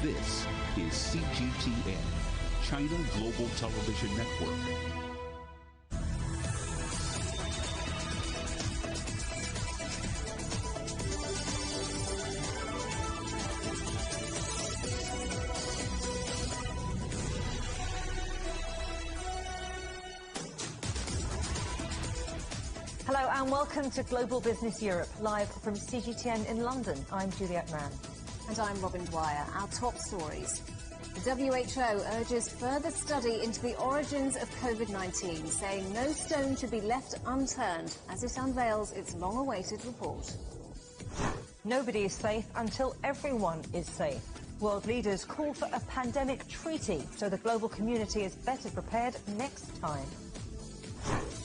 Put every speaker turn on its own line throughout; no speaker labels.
This is CGTN, China Global Television Network.
Hello and welcome to Global Business Europe, live from CGTN in London. I'm Juliet Mann.
And I'm Robin Dwyer. Our top stories. The WHO urges further study into the origins of COVID-19, saying no stone should be left unturned as it unveils its long-awaited report.
Nobody is safe until everyone is safe. World leaders call for a pandemic treaty so the global community is better prepared next time.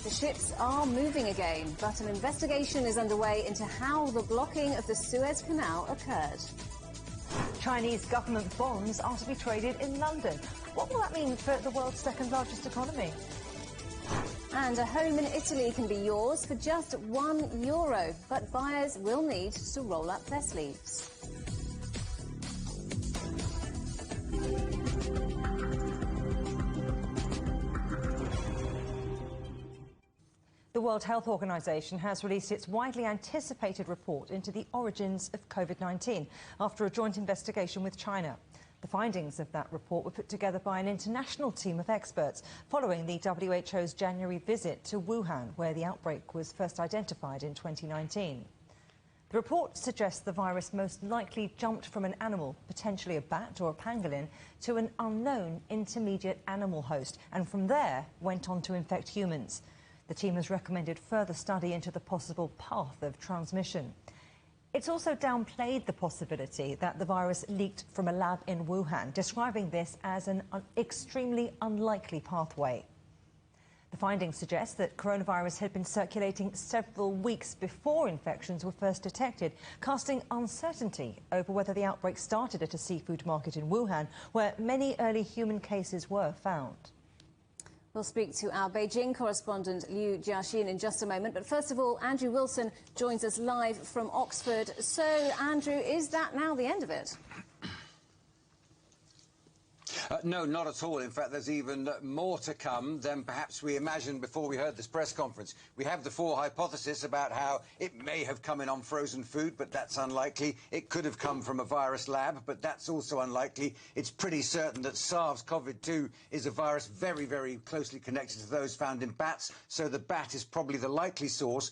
The ships are moving again, but an investigation is underway into how the blocking of the Suez Canal occurred.
Chinese government bonds are to be traded in London. What will that mean for the world's second largest economy?
And a home in Italy can be yours for just €1, but buyers will need to roll up their sleeves.
The World Health Organization has released its widely anticipated report into the origins of COVID-19 after a joint investigation with China. The findings of that report were put together by an international team of experts following the WHO's January visit to Wuhan, where the outbreak was first identified in 2019. The report suggests the virus most likely jumped from an animal, potentially a bat or a pangolin, to an unknown intermediate animal host, and from there went on to infect humans. The team has recommended further study into the possible path of transmission. It's also downplayed the possibility that the virus leaked from a lab in Wuhan, describing this as an extremely unlikely pathway. The findings suggest that coronavirus had been circulating several weeks before infections were first detected, casting uncertainty over whether the outbreak started at a seafood market in Wuhan, where many early human cases were found.
We'll speak to our Beijing correspondent Liu Jiaxin in just a moment. But first of all, Andrew Wilson joins us live from Oxford. So, Andrew, is that now the end of it?
No, not at all. In fact, there's even more to come than perhaps we imagined before we heard this press conference. We have the four hypotheses about how it may have come in on frozen food, but that's unlikely. It could have come from a virus lab, but that's also unlikely. It's pretty certain that SARS-CoV-2 is a virus very, very closely connected to those found in bats, so the bat is probably the likely source,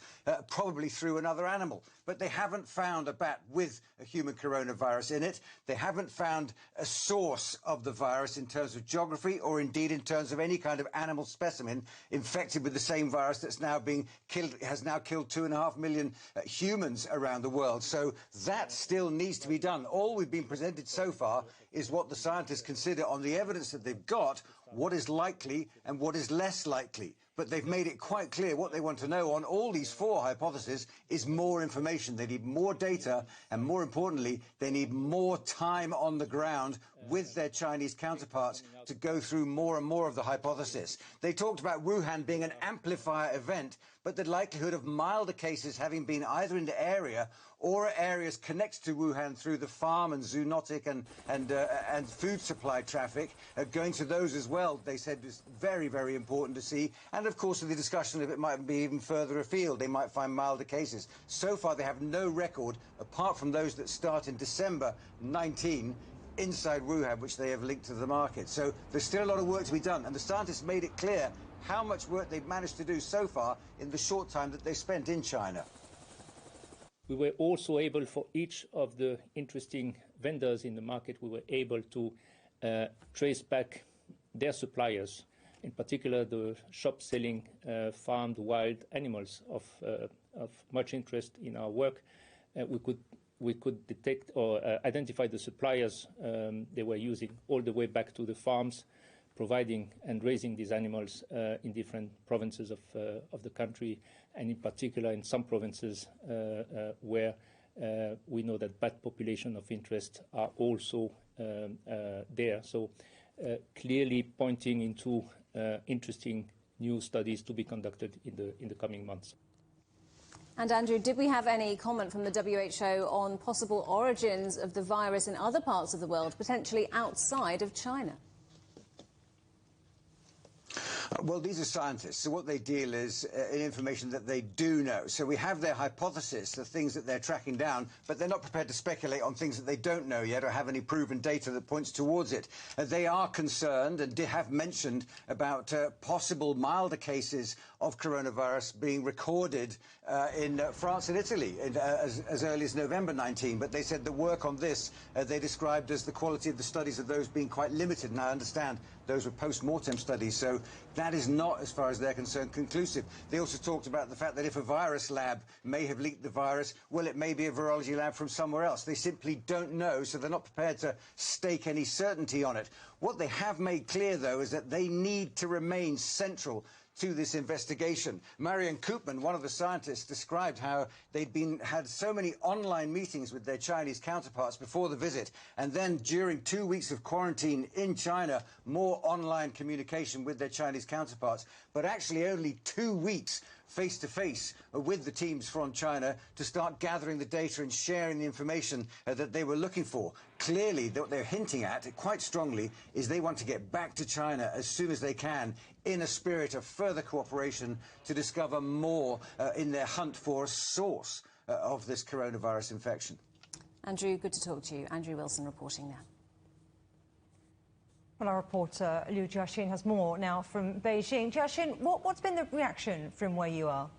probably through another animal. But they haven't found a bat with a human coronavirus in it. They haven't found a source of the virus in terms of geography or indeed in terms of any kind of animal specimen infected with the same virus that's now being killed, has now killed 2.5 million humans around the world. So that still needs to be done. All we've been presented so far is what the scientists consider on the evidence that they've got, what is likely and what is less likely. But they've made it quite clear what they want to know on all these four hypotheses is more information. They need more data, and more importantly, they need more time on the ground with their Chinese counterparts to go through more and more of the hypothesis. They talked about Wuhan being an amplifier event, but the likelihood of milder cases having been either in the area or areas connected to Wuhan through the farm and zoonotic and food supply traffic, going to those as well, they said was very, very important to see. And of course, the discussion of it might be even further afield. They might find milder cases. So far, they have no record, apart from those that start in December 19, inside Wuhan, which they have linked to the market. So there's still a lot of work to be done. And the scientists made it clear how much work they've managed to do so far in the short time that they spent in China.
We were also able, for each of the interesting vendors in the market, we were able to trace back their suppliers, in particular the shop selling farmed wild animals of much interest in our work. We could detect or identify the suppliers they were using all the way back to the farms, providing and raising these animals in different provinces of the country, and in particular in some provinces where we know that bat population of interest are also there. So clearly pointing into interesting new studies to be conducted in the coming months.
And Andrew, did we have any comment from the WHO on possible origins of the virus in other parts of the world, potentially outside of China?
Well, these are scientists, so what they deal is in information that they do know. So we have their hypothesis, the things that they're tracking down, but they're not prepared to speculate on things that they don't know yet or have any proven data that points towards it. They are concerned and have mentioned about possible milder cases of coronavirus being recorded in France and Italy as early as November 19. But they said the work on this they described as the quality of the studies of those being quite limited. And I understand those were post-mortem studies, so that is not, as far as they're concerned, conclusive. They also talked about the fact that if a virus lab may have leaked the virus, well, it may be a virology lab from somewhere else. They simply don't know, so they're not prepared to stake any certainty on it. What they have made clear, though, is that they need to remain central to this investigation. Marion Koopman, one of the scientists, described how they'd had so many online meetings with their Chinese counterparts before the visit, and then during 2 weeks of quarantine in China, more online communication with their Chinese counterparts, but actually only 2 weeks face-to-face with the teams from China to start gathering the data and sharing the information that they were looking for. Clearly, what they're hinting at, quite strongly, is they want to get back to China as soon as they can in a spirit of further cooperation to discover more in their hunt for a source of this coronavirus infection.
Andrew, good to talk to you. Andrew Wilson reporting now.
Well, our reporter Liu Jiaxin has more now from Beijing. Jiaxin, what's been the reaction from where you are?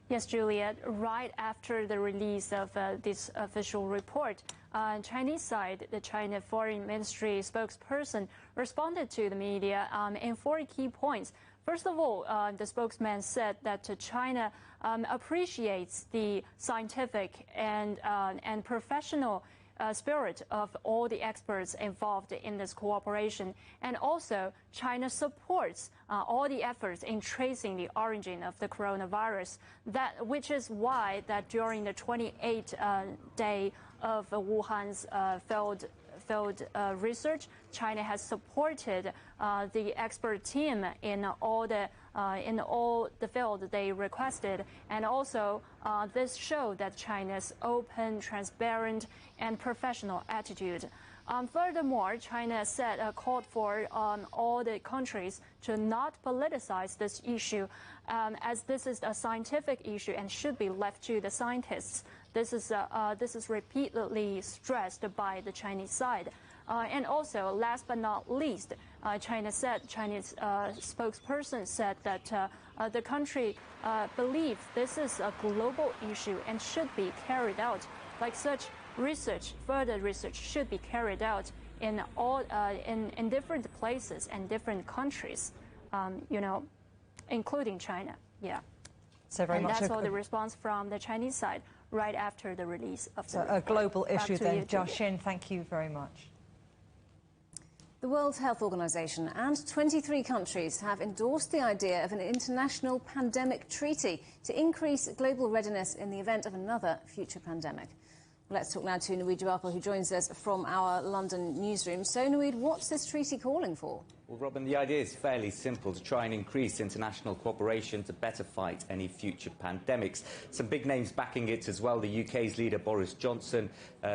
Yes, Juliet, right after the release of this official report, Chinese side, the China Foreign Ministry spokesperson responded to the media in 4 key points. First of all, the spokesman said that China appreciates the scientific and professional spirit of all the experts involved in this cooperation, and also China supports all the efforts in tracing the origin of the coronavirus. Which is why that during the 28th day of Wuhan's failed research, China has supported the expert team in all the field they requested, and also this showed that China's open, transparent, and professional attitude. Furthermore, China called for all the countries to not politicize this issue, as this is a scientific issue and should be left to the scientists. This is repeatedly stressed by the Chinese side. And also, last but not least, Chinese spokesperson said that the country believes this is a global issue and should be carried out. Like such research, further research should be carried out in in different places and different countries, including China. Yeah.
So very much.
That's all the response from the Chinese side right after the release of the
report. A global issue then.
Jiaxin,
thank you very much.
The World Health Organization and 23 countries have endorsed the idea of an international pandemic treaty to increase global readiness in the event of another future pandemic. Let's talk now to Nuid Jawapal, who joins us from our London newsroom. So, Nuid, what's this treaty calling for?
Well, Robin, the idea is fairly simple: to try and increase international cooperation to better fight any future pandemics. Some big names backing it as well: the UK's leader Boris Johnson,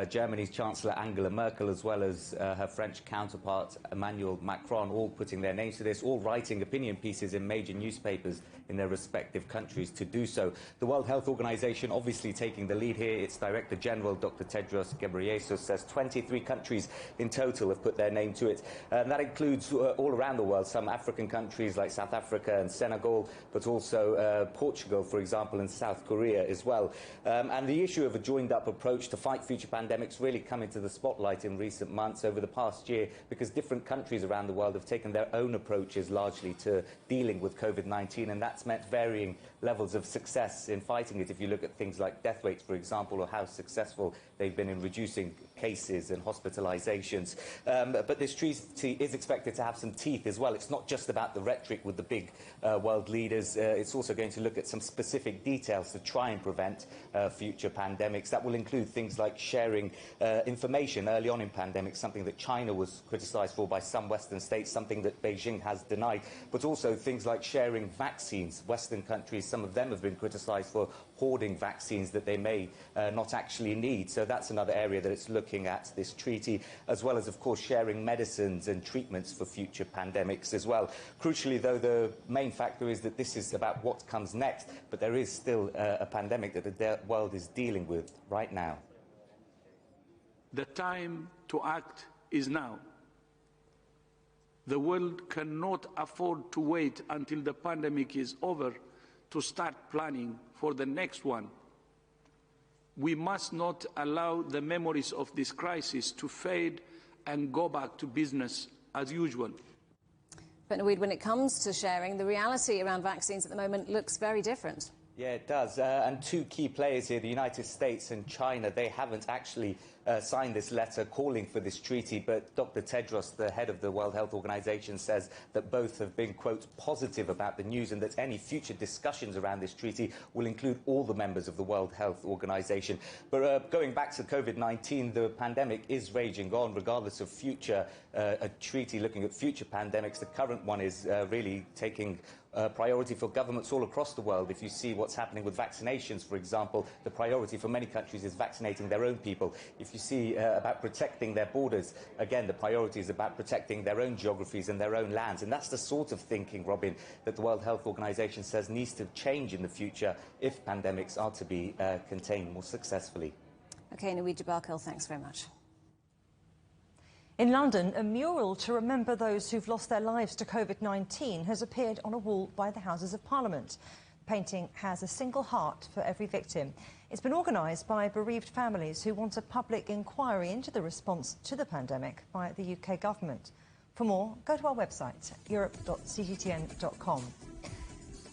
Germany's Chancellor Angela Merkel, as well as her French counterpart Emmanuel Macron, all putting their names to this, all writing opinion pieces in major newspapers in their respective countries to do so. The World Health Organization obviously taking the lead here. Its Director General, Dr. Tedros Ghebreyesus, says 23 countries in total have put their name to it. And that includes all around the world, some African countries like South Africa and Senegal, but also Portugal, for example, and South Korea as well. And the issue of a joined-up approach to fight future pandemics really come into the spotlight in recent months over the past year, because different countries around the world have taken their own approaches largely to dealing with COVID-19, and that's meant varying levels of success in fighting it. If you look at things like death rates, for example, or how successful they've been in reducing cases and hospitalizations. But this treaty is expected to have some some teeth as well. It's not just about the rhetoric with the big world leaders. It's also going to look at some specific details to try and prevent future pandemics. That will include things like sharing information early on in pandemics, something that China was criticised for by some Western states, something that Beijing has denied, but also things like sharing vaccines. Western countries, some of them have been criticised for hoarding vaccines that they may not actually need. So that's another area that it's looking at, this treaty, as well as, of course, sharing medicines and treatments for future pandemics as well. Crucially, though, the main factor is that this is about what comes next, but there is still a pandemic that the world is dealing with right now.
The time to act is now. The world cannot afford to wait until the pandemic is over to start planning for the next one. We must not allow the memories of this crisis to fade and go back to business as usual.
But Naweed, when it comes to sharing, the reality around vaccines at the moment looks very different.
Yeah, it does. And two key players here, the United States and China, they haven't actually signed this letter calling for this treaty, but Dr. Tedros, the head of the World Health Organization, says that both have been, quote, positive about the news and that any future discussions around this treaty will include all the members of the World Health Organization. But going back to COVID-19, the pandemic is raging on, regardless of future, a treaty looking at future pandemics. The current one is really taking priority for governments all across the world. If you see what's happening with vaccinations, for example, the priority for many countries is vaccinating their own people. If you see about protecting their borders, again, the priority is about protecting their own geographies and their own lands. And that's the sort of thinking, Robin, that the World Health Organization says needs to change in the future if pandemics are to be contained more successfully.
OK, Naweed Jabalkil, thanks very much.
In London, a mural to remember those who've lost their lives to COVID-19 has appeared on a wall by the Houses of Parliament. The painting has a single heart for every victim. It's been organised by bereaved families who want a public inquiry into the response to the pandemic by the UK government. For more, go to our website, europe.cgtn.com.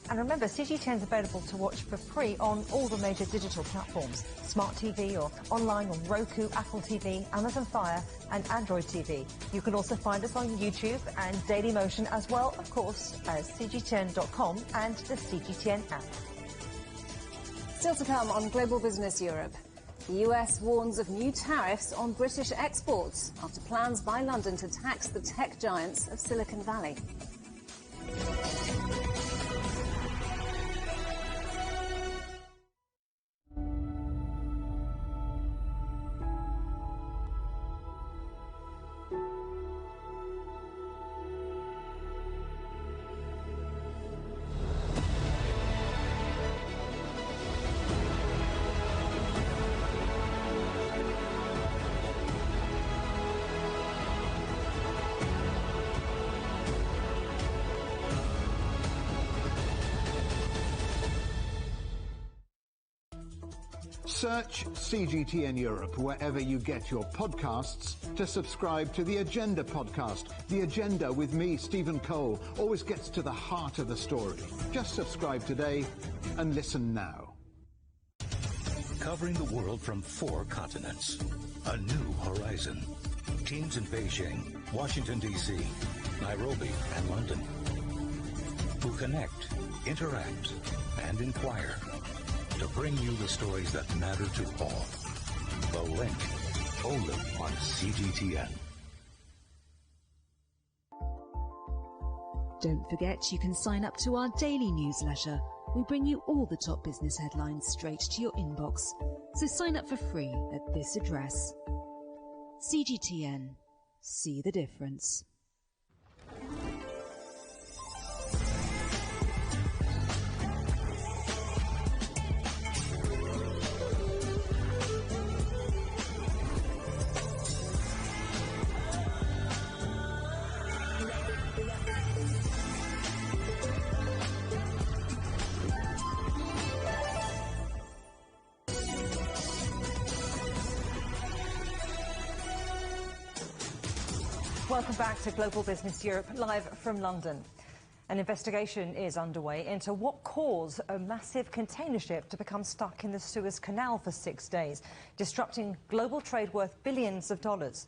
And remember, CGTN is available to watch for free on all the major digital platforms, Smart TV or online on Roku, Apple TV, Amazon Fire and Android TV. You can also find us on YouTube and Dailymotion, as well, of course, as cgtn.com and the CGTN app.
Still to come on Global Business Europe. The US warns of new tariffs on British exports after plans by London to tax the tech giants of Silicon Valley.
Search CGTN Europe wherever you get your podcasts to subscribe to the Agenda podcast. The Agenda with me, Stephen Cole, always gets to the heart of the story. Just subscribe today and listen now.
Covering the world from 4 continents. A new horizon. Teams in Beijing, Washington, D.C., Nairobi, and London. Who connect, interact, and inquire to bring you the stories that matter to all. The Link, only on CGTN.
Don't forget you can sign up to our daily newsletter. We bring you all the top business headlines straight to your inbox. So sign up for free at this address. CGTN. See the difference.
Welcome back to Global Business Europe, live from London. An investigation is underway into what caused a massive container ship to become stuck in the Suez Canal for 6 days, disrupting global trade worth billions of dollars.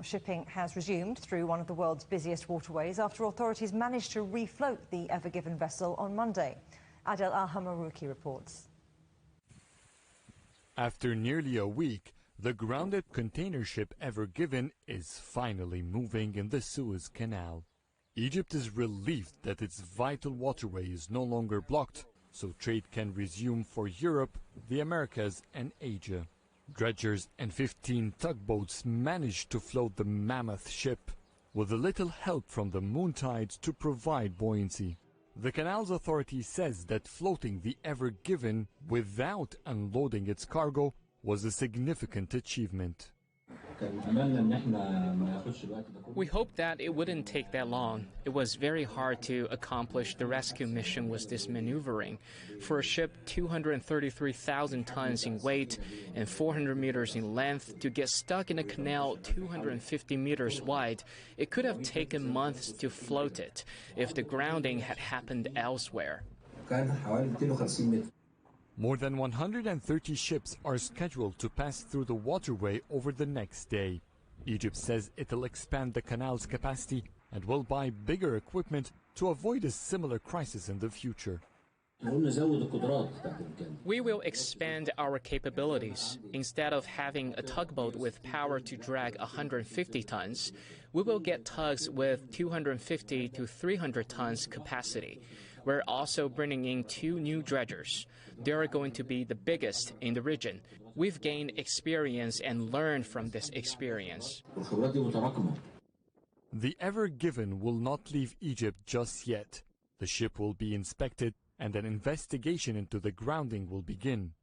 Shipping has resumed through one of the world's busiest waterways after authorities managed to refloat the Ever Given vessel on Monday. Adel Al-Hamarouki reports.
After nearly a week, the grounded container ship Ever Given is finally moving in the Suez Canal. Egypt is relieved that its vital waterway is no longer blocked, so trade can resume for Europe, the Americas and Asia. Dredgers and 15 tugboats managed to float the mammoth ship, with a little help from the moon tides to provide buoyancy. The Canals Authority says that floating the Ever Given without unloading its cargo was a significant achievement.
We hoped that it wouldn't take that long. It was very hard to accomplish the rescue mission with this maneuvering. For a ship 233,000 tons in weight and 400 meters in length to get stuck in a canal 250 meters wide, it could have taken months to float it if the grounding had happened elsewhere.
More than 130 ships are scheduled to pass through the waterway over the next day. Egypt says it'll expand the canal's capacity and will buy bigger equipment to avoid a similar crisis in the future.
We will expand our capabilities. Instead of having a tugboat with power to drag 150 tons, we will get tugs with 250 to 300 tons capacity. We're also bringing in 2 new dredgers. They are going to be the biggest in the region. We've gained experience and learned from this experience.
The Ever Given will not leave Egypt just yet. The ship will be inspected and an investigation into the grounding will begin.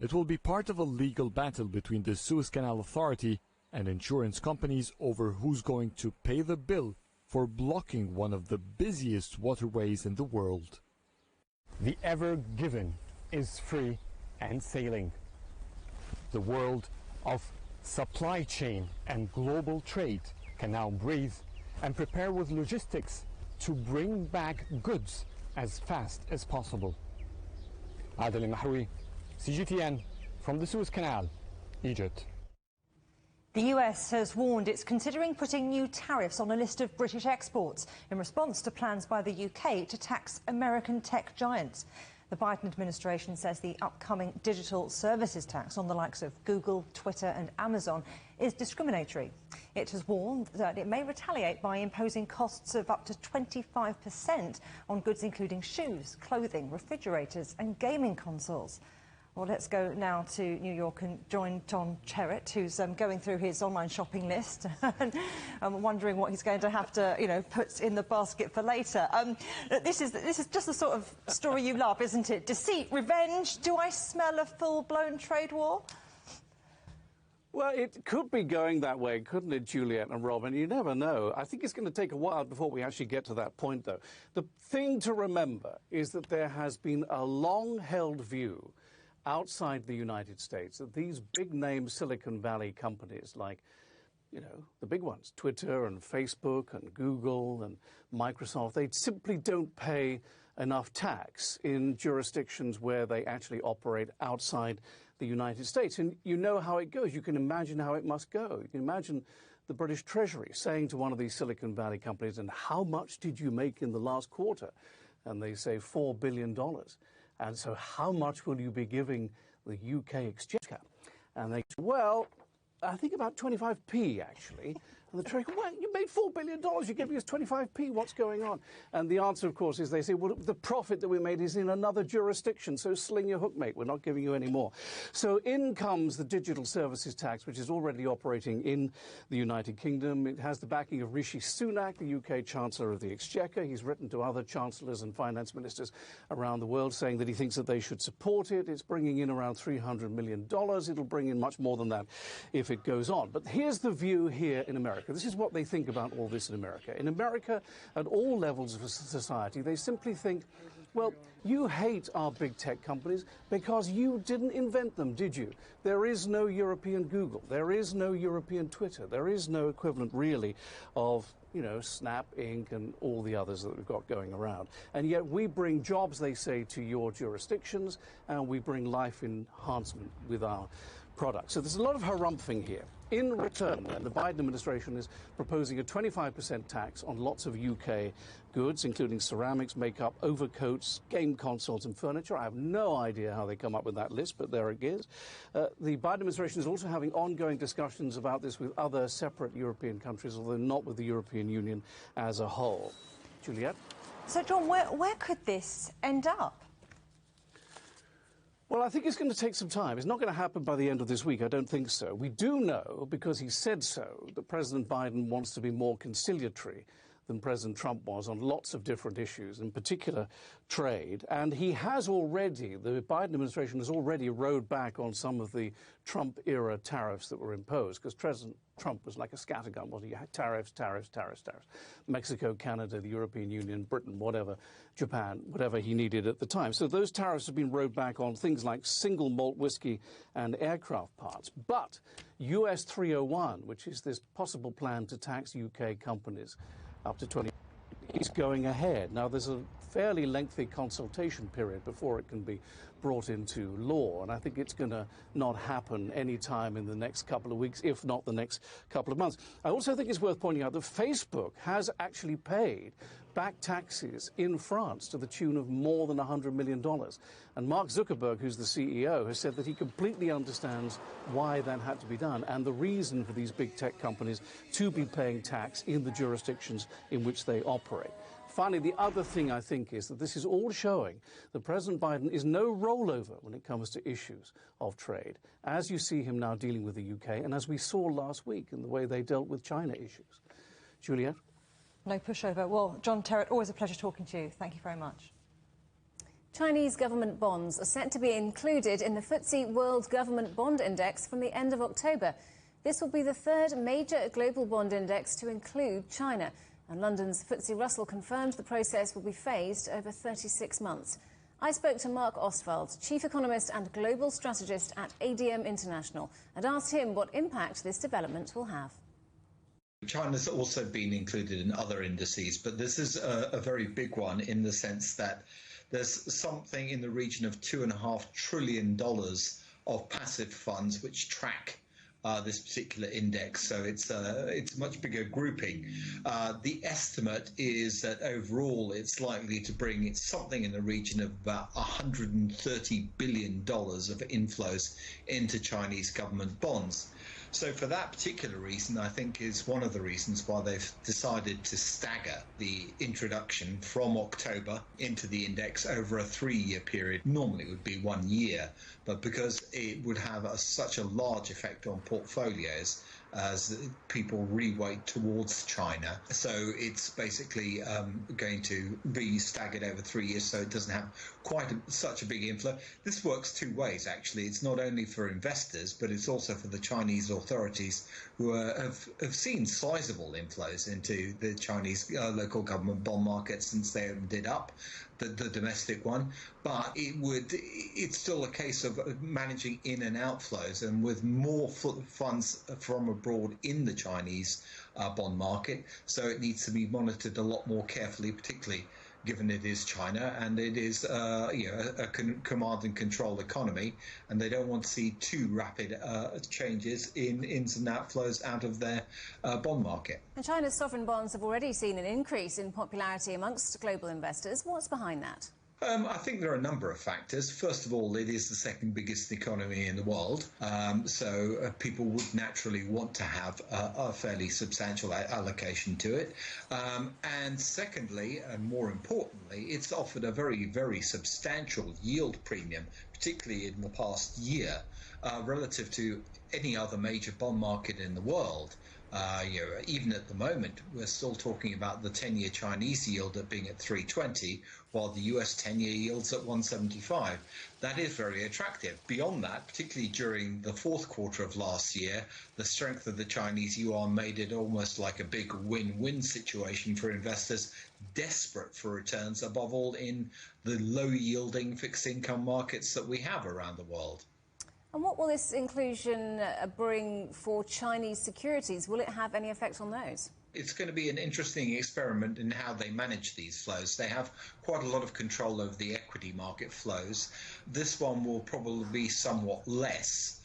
It will be part of a legal battle between the Suez Canal Authority and insurance companies over who's going to pay the bill for blocking one of the busiest waterways in the world.
The Ever Given is free and sailing. The world of supply chain and global trade can now breathe and prepare with logistics to bring back goods as fast as possible. Adel Al-Hamarouki, CGTN, from the Suez Canal, Egypt.
The US has warned it's considering putting new tariffs on a list of British exports in response to plans by the UK to tax American tech giants. The Biden administration says the upcoming digital services tax on the likes of Google, Twitter and Amazon is discriminatory. It has warned that it may retaliate by imposing costs of up to 25% on goods including shoes, clothing, refrigerators and gaming consoles. Well, let's go now to New York and join Tom Cherrett, who's going through his online shopping list. And I'm wondering what he's going to have to, put in the basket for later. This is just the sort of story you love, isn't it? Deceit, revenge. Do I smell a full-blown trade war?
Well, it could be going that way, couldn't it, Juliet and Robin? You never know. I think it's going to take a while before we actually get to that point, though. The thing to remember is that there has been a long-held view outside the United States that these big-name Silicon Valley companies like, the big ones, Twitter and Facebook and Google and Microsoft, they simply don't pay enough tax in jurisdictions where they actually operate outside the United States. And you know how it goes. You can imagine how it must go. You can imagine the British Treasury saying to one of these Silicon Valley companies, and how much did you make in the last quarter? And they say $4 billion. And so how much will you be giving the UK exchequer? And they say, well, I think about 25p, actually. And the Treasury, well, you made $4 billion, you're giving us 25p, what's going on? And the answer, of course, is they say, well, the profit that we made is in another jurisdiction, so sling your hook, mate, we're not giving you any more. So in comes the digital services tax, which is already operating in the United Kingdom. It has the backing of Rishi Sunak, the UK Chancellor of the Exchequer. He's written to other chancellors and finance ministers around the world saying that he thinks that they should support it. It's bringing in around $300 million. It'll bring in much more than that if it goes on. But here's the view here in America. This is what they think about all this in America. In America, at all levels of society, they simply think, well, you hate our big tech companies because you didn't invent them, did you? There is no European Google. There is no European Twitter. There is no equivalent, really, of Snap, Inc. and all the others that we've got going around. And yet we bring jobs, they say, to your jurisdictions, and we bring life enhancement with our
products. So there's a lot of harumphing here. In return, then, the Biden administration is proposing a 25% tax on lots of UK goods, including ceramics, makeup, overcoats, game consoles and furniture. I have no idea how they come up with that list, but there it is. The Biden administration is also having ongoing discussions about this with other separate European countries, although not with the European Union as a whole. Juliet?
So, John, where could this end up?
Well, I think it's going to take some time. It's not going to happen by the end of this week. I don't think so. We do know, because he said so, that President Biden wants to be more conciliatory than President Trump was on lots of different issues, in particular trade. And he has already, the Biden administration has already rode back on some of the Trump-era tariffs that were imposed, because President Trump was like a scattergun, wasn't he? You had tariffs, tariffs, tariffs, tariffs. Mexico, Canada, the European Union, Britain, whatever, Japan, whatever he needed at the time. So those tariffs have been rode back on things like single malt whiskey and aircraft parts. But US 301, which is this possible plan to tax UK companies up to 20%, is going ahead. Now, there's a fairly lengthy consultation period before it can be brought into law, and I think it's going to not happen any time in the next couple of weeks, if not the next couple of months. I also think it's worth pointing out that Facebook has actually paid back taxes in France to the tune of more than $100 million. And Mark Zuckerberg, who's the CEO, has said that he completely understands why that had to be done and the reason for these big tech companies to be paying tax in the jurisdictions in which they operate. Finally, the other thing I think is that this is all showing that President Biden is no rollover when it comes to issues of trade, as you see him now dealing with the UK and as we saw last week in the way they dealt with China issues. Juliet?
No pushover. Well, John Terrett, always a pleasure talking to you. Thank you very much.
Chinese government bonds are set to be included in the FTSE World Government Bond Index from the end of October. This will be the third major global bond index to include China. And London's FTSE Russell confirmed the process will be phased over 36 months. I spoke to Mark Ostwald, Chief Economist and Global Strategist at ADM International, and asked him what impact this development will have.
China's also been included in other indices, but this is a very big one in the sense that there's something in the region of $2.5 trillion of passive funds which track this particular index, so it's a much bigger grouping. The estimate is that overall it's likely to bring something in the region of about $130 billion of inflows into Chinese government bonds. So for that particular reason, I think is one of the reasons why they've decided to stagger the introduction from October into the index over a 3-year period. Normally it would be 1 year, but because it would have such a large effect on portfolios as people reweight towards China. So it's basically going to be staggered over 3 years, so it doesn't have quite such a big inflow. This works two ways, actually. It's not only for investors, but it's also for the Chinese authorities who have seen sizable inflows into the Chinese local government bond market since they opened it up, the domestic one. But it's still a case of managing in and outflows, and with more funds from abroad in the Chinese bond market, so it needs to be monitored a lot more carefully, particularly given it is China and it is a command and control economy, and they don't want to see too rapid changes in ins and outflows out of their bond market.
And China's sovereign bonds have already seen an increase in popularity amongst global investors. What's behind that?
I think there are a number of factors. First of all, it is the second biggest economy in the world, so people would naturally want to have a fairly substantial allocation to it. And secondly, and more importantly, it's offered a very, very substantial yield premium, particularly in the past year, relative to any other major bond market in the world. Even at the moment, we're still talking about the 10-year Chinese yield being at 3.20, while the US 10-year yield's at 1.75. That is very attractive. Beyond that, particularly during the fourth quarter of last year, the strength of the Chinese yuan made it almost like a big win-win situation for investors desperate for returns, above all in the low-yielding fixed income markets that we have around the world.
And what will this inclusion bring for Chinese securities? Will it have any effect on those?
It's going to be an interesting experiment in how they manage these flows. They have quite a lot of control over the equity market flows. This one will probably be somewhat less,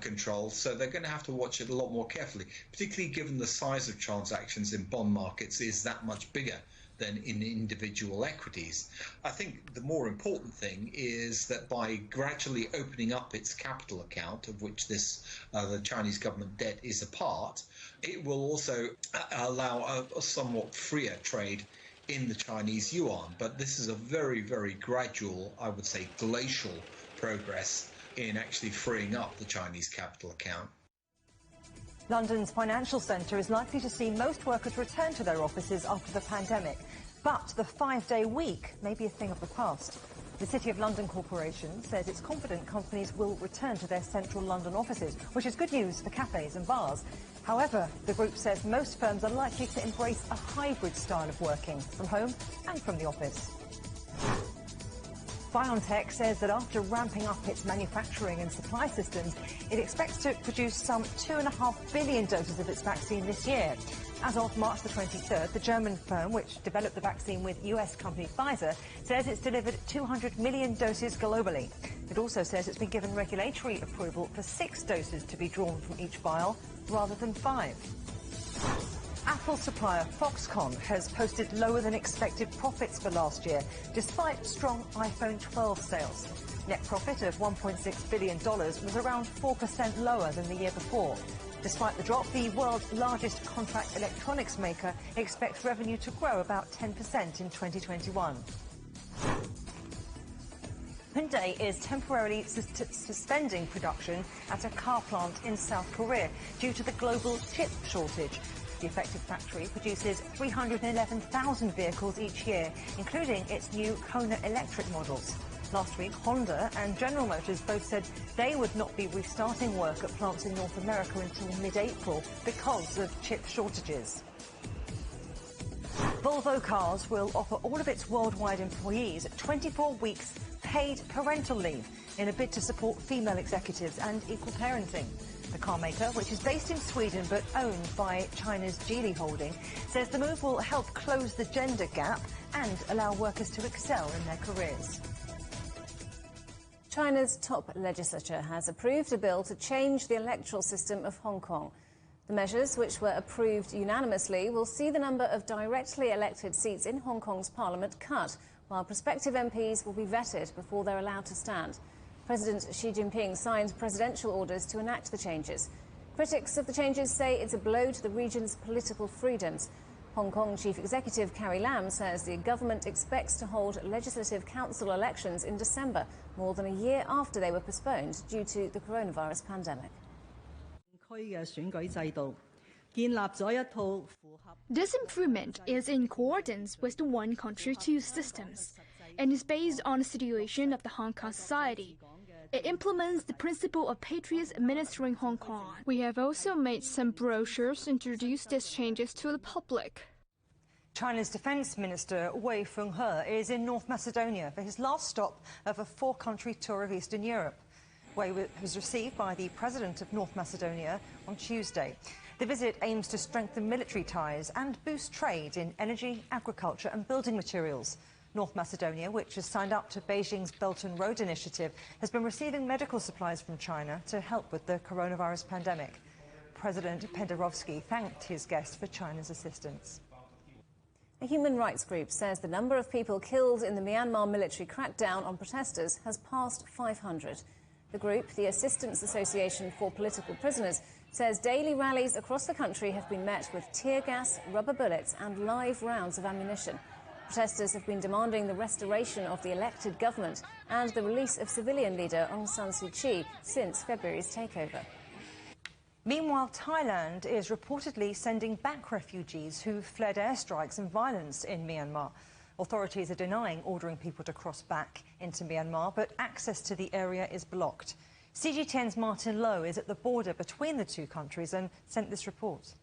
control, so they're going to have to watch it a lot more carefully, particularly given the size of transactions in bond markets is that much bigger than in individual equities. I think the more important thing is that by gradually opening up its capital account, of which this the Chinese government debt is a part, it will also allow a somewhat freer trade in the Chinese yuan. But this is a very, very gradual, I would say glacial progress in actually freeing up the Chinese capital account.
London's financial centre is likely to see most workers return to their offices after the pandemic, but the 5-day week may be a thing of the past. The City of London Corporation says it's confident companies will return to their central London offices, which is good news for cafes and bars. However, the group says most firms are likely to embrace a hybrid style of working, from home and from the office. BioNTech says that after ramping up its manufacturing and supply systems, it expects to produce some 2.5 billion doses of its vaccine this year. As of March the 23rd, the German firm, which developed the vaccine with US company Pfizer, says it's delivered 200 million doses globally. It also says it's been given regulatory approval for 6 doses to be drawn from each vial, rather than 5. Apple supplier Foxconn has posted lower than expected profits for last year, despite strong iPhone 12 sales. Net profit of $1.6 billion was around 4% lower than the year before. Despite the drop, the world's largest contract electronics maker expects revenue to grow about 10% in 2021. Hyundai is temporarily suspending production at a car plant in South Korea due to the global chip shortage. The affected factory produces 311,000 vehicles each year, including its new Kona electric models. Last week, Honda and General Motors both said they would not be restarting work at plants in North America until mid-April because of chip shortages. Volvo Cars will offer all of its worldwide employees 24 weeks paid parental leave in a bid to support female executives and equal parenting. The car maker, which is based in Sweden but owned by China's Geely Holding, says the move will help close the gender gap and allow workers to excel in their careers.
China's top legislature has approved a bill to change the electoral system of Hong Kong. The measures, which were approved unanimously, will see the number of directly elected seats in Hong Kong's parliament cut, while prospective MPs will be vetted before they're allowed to stand. President Xi Jinping signed presidential orders to enact the changes. Critics of the changes say it's a blow to the region's political freedoms. Hong Kong Chief Executive Carrie Lam says the government expects to hold legislative council elections in December, more than a year after they were postponed due to the coronavirus pandemic.
This improvement is in accordance with the one country, two systems, and is based on the situation of the Hong Kong society. It implements the principle of patriots administering Hong Kong. We have also made some brochures to introduce these changes to the public.
China's Defence Minister Wei Fenghe is in North Macedonia for his last stop of a 4-country tour of Eastern Europe. Wei was received by the President of North Macedonia on Tuesday. The visit aims to strengthen military ties and boost trade in energy, agriculture and building materials. North Macedonia, which has signed up to Beijing's Belt and Road Initiative, has been receiving medical supplies from China to help with the coronavirus pandemic. President Penderovsky thanked his guest for China's assistance.
A human rights group says the number of people killed in the Myanmar military crackdown on protesters has passed 500. The group, the Assistance Association for Political Prisoners, says daily rallies across the country have been met with tear gas, rubber bullets and live rounds of ammunition. Protesters have been demanding the restoration of the elected government and the release of civilian leader Aung San Suu Kyi since February's takeover.
Meanwhile, Thailand is reportedly sending back refugees who fled airstrikes and violence in Myanmar. Authorities are denying ordering people to cross back into Myanmar, but access to the area is blocked. CGTN's Martin Lowe is at the border between the two countries and sent this report.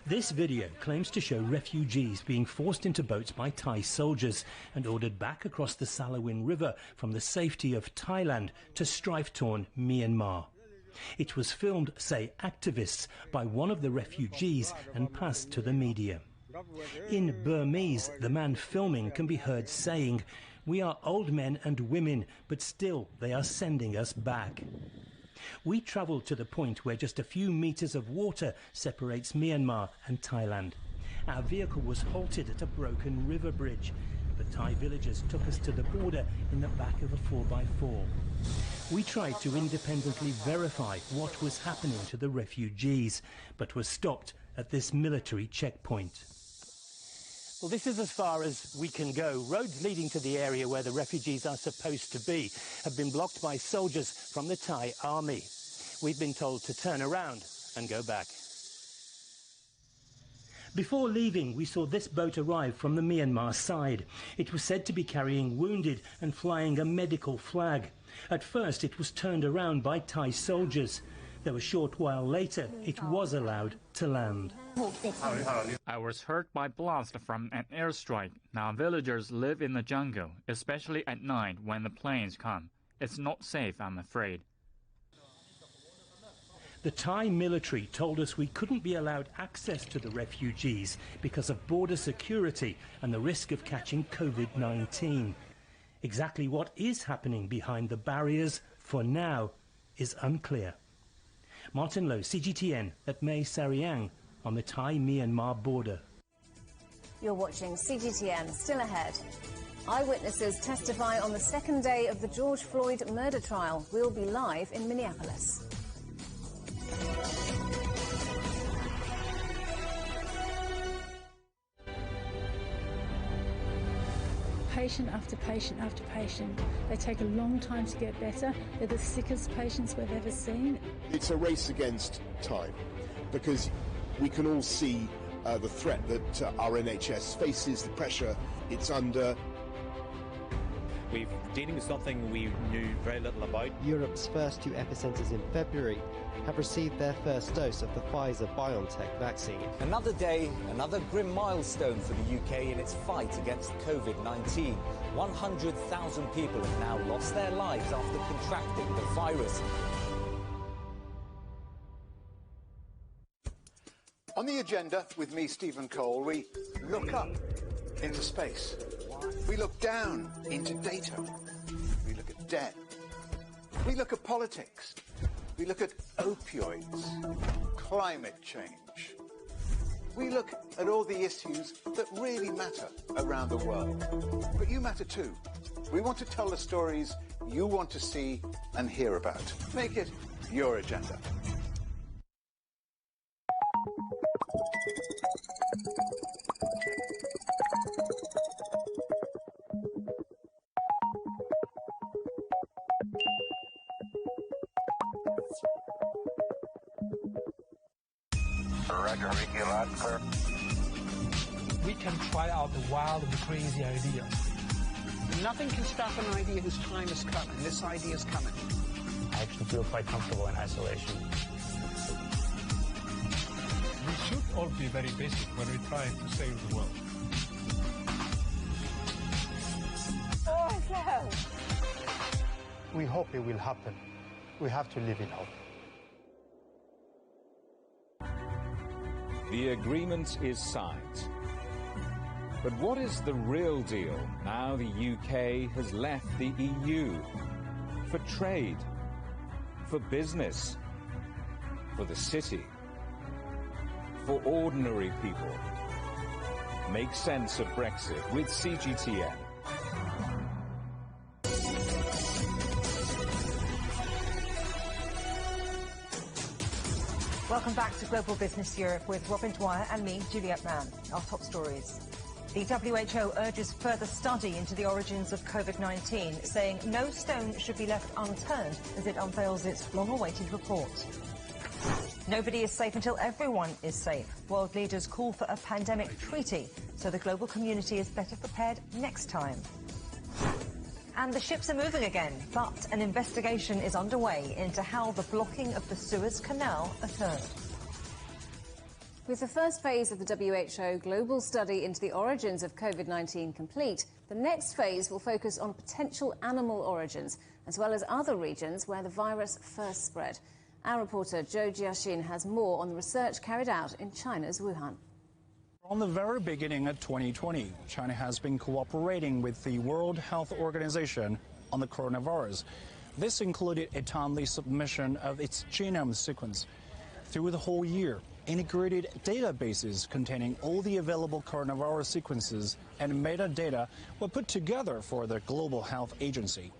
This video claims to show refugees being forced into boats by Thai soldiers and ordered back across the Salawin River from the safety of Thailand to strife-torn Myanmar. It was filmed, say activists, by one of the refugees and passed to the media. In Burmese, the man filming can be heard saying, We are old men and women, but still they are sending us back. We travelled to the point where just a few metres of water separates Myanmar and Thailand. Our vehicle was halted at a broken river bridge. The Thai villagers took us to the border in the back of a 4x4. We tried to independently verify what was happening to the refugees, but were stopped at this military checkpoint. Well, this is as far as we can go. Roads leading to the area where the refugees are supposed to be have been blocked by soldiers from the Thai army. We've been told to turn around and go back. Before leaving, we saw this boat arrive from the Myanmar side. It was said to be carrying wounded and flying a medical flag. At first, it was turned around by Thai soldiers. Though a short while later, it was allowed to land.
I was hurt by blast from an airstrike. Now villagers live in the jungle, especially at night when the planes come. It's not safe, I'm afraid.
The Thai military told us we couldn't be allowed access to the refugees because of border security and the risk of catching COVID-19. Exactly what is happening behind the barriers, for now, is unclear. Martin Lowe, CGTN at Mae Sariang on the Thai-Myanmar border.
You're watching CGTN. Still ahead. Eyewitnesses testify on the second day of the George Floyd murder trial. We'll be live in Minneapolis.
Patient after patient after patient. They take a long time to get better. They're the sickest patients we've ever seen.
It's a race against time because we can all see the threat that our NHS faces, the pressure it's under.
We're dealing with something we knew very little about.
Europe's first 2 epicentres in February have received their first dose of the Pfizer-BioNTech vaccine.
Another day, another grim milestone for the UK in its fight against COVID-19. 100,000 people have now lost their lives after contracting the virus.
On the agenda with me, Stephen Cole, we look up into space. We look down into data. We look at debt. We look at politics. We look at opioids, climate change. We look at all the issues that really matter around the world. But you matter too. We want to tell the stories you want to see and hear about. Make it your agenda.
We can try out the wild and crazy ideas.
Nothing can stop an idea whose time is coming. This idea is coming.
I actually feel quite comfortable in isolation.
We should all be very basic when we try to save the world.
Oh, no.
We hope it will happen. We have to live in hope.
The agreement is signed. But what is the real deal now the UK has left the EU? For trade, for business, for the city, for ordinary people. Make sense of Brexit with CGTN.
Welcome back to Global Business Europe with Robin Dwyer and me, Juliette Mann. Our top stories. The WHO urges further study into the origins of COVID-19, saying no stone should be left unturned as it unveils its long-awaited report. Nobody is safe until everyone is safe. World leaders call for a pandemic treaty so the global community is better prepared next time. And the ships are moving again, but an investigation is underway into how the blocking of the Suez Canal occurred.
With the first phase of the WHO global study into the origins of COVID-19 complete, the next phase will focus on potential animal origins, as well as other regions where the virus first spread. Our reporter Zhou Jiaxin has more on the research carried out in China's Wuhan.
From the very beginning of 2020, China has been cooperating with the World Health Organization on the coronavirus. This included a timely submission of its genome sequence. Through the whole year, integrated databases containing all the available coronavirus sequences and metadata were put together for the Global Health Agency.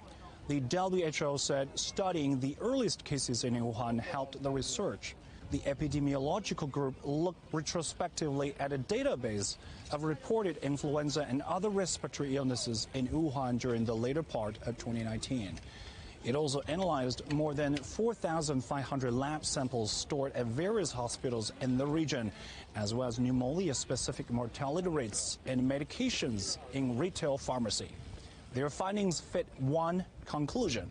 The WHO said studying the earliest cases in Wuhan helped the research. The epidemiological group looked retrospectively at a database of reported influenza and other respiratory illnesses in Wuhan during the later part of 2019. It also analyzed more than 4,500 lab samples stored at various hospitals in the region, as well as pneumonia-specific mortality rates and medications in retail pharmacy. Their findings fit one conclusion.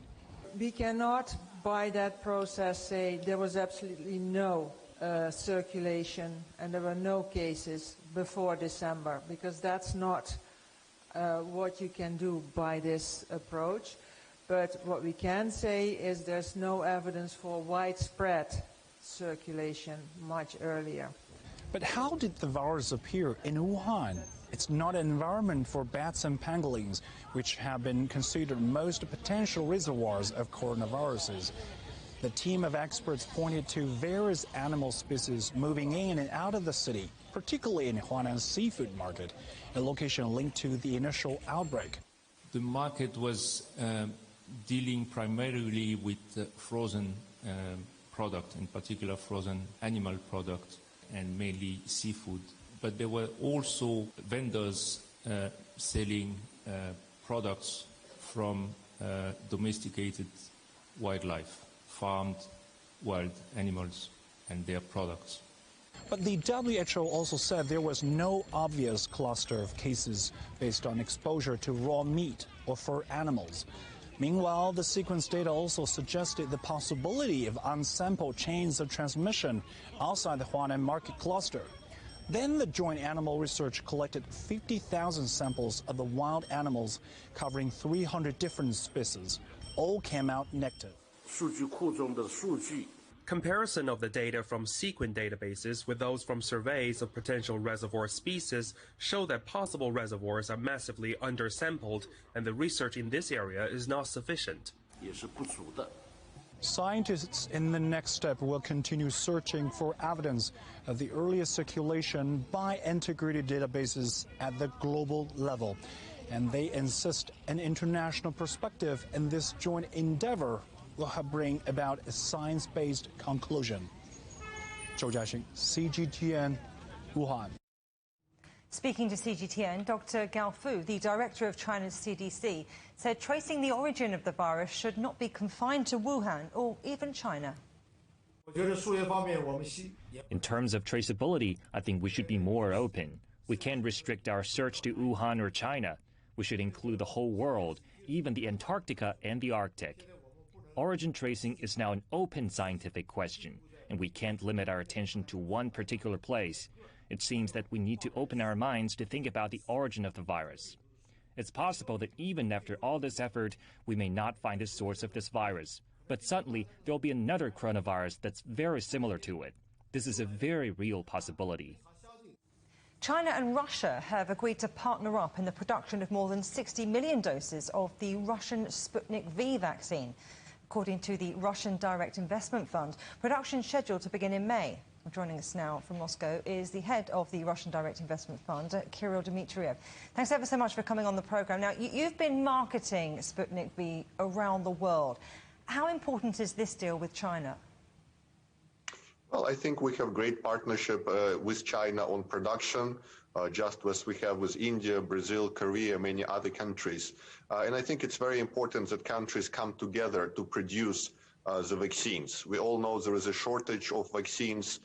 We cannot, by that process, say there was absolutely no circulation and there were no cases before December, because that's not what you can do by this approach. But what we can say is there's no evidence for widespread circulation much earlier.
But how did the virus appear in Wuhan? It's not an environment for bats and pangolins, which have been considered most potential reservoirs of coronaviruses. The team of experts pointed to various animal species moving in and out of the city, particularly in Huanan's seafood market, a location linked to the initial outbreak.
The market was dealing primarily with frozen product, in particular frozen animal products and mainly seafood. But there were also vendors selling products from domesticated wildlife, farmed wild animals and their products.
But the WHO also said there was no obvious cluster of cases based on exposure to raw meat or fur animals. Meanwhile, the sequence data also suggested the possibility of unsampled chains of transmission outside the Huanan market cluster. Then the Joint Animal Research collected 50,000 samples of the wild animals covering 300 different species. All came out negative.
Comparison of the data from sequence databases with those from surveys of potential reservoir species show that possible reservoirs are massively undersampled, and the research in this area is not sufficient.
Scientists in the next step will continue searching for evidence of the earliest circulation by integrated databases at the global level. And they insist an international perspective in this joint endeavor will bring about a science-based conclusion. Zhou Jiaxing, CGTN, Wuhan.
Speaking to CGTN, Dr. Gao Fu, the director of China's CDC, said tracing the origin of the virus should not be confined to Wuhan or even China.
In terms of traceability, I think we should be more open. We can't restrict our search to Wuhan or China. We should include the whole world, even the Antarctica and the Arctic. Origin tracing is now an open scientific question, and we can't limit our attention to one particular place. It seems that we need to open our minds to think about the origin of the virus. It's possible that even after all this effort, we may not find the source of this virus. But suddenly, there'll be another coronavirus that's very similar to it. This is a very real possibility.
China and Russia have agreed to partner up in the production of more than 60 million doses of the Russian Sputnik V vaccine. According to the Russian Direct Investment Fund, production is scheduled to begin in May. Joining us now from Moscow is the head of the Russian Direct Investment Fund, Kirill Dmitriev. Thanks ever so much for coming on the programme. Now, you've been marketing Sputnik V around the world. How important is this deal with China?
Well, I think we have great partnership with China on production, just as we have with India, Brazil, Korea, many other countries. And I think it's very important that countries come together to produce the vaccines. We all know there is a shortage of vaccines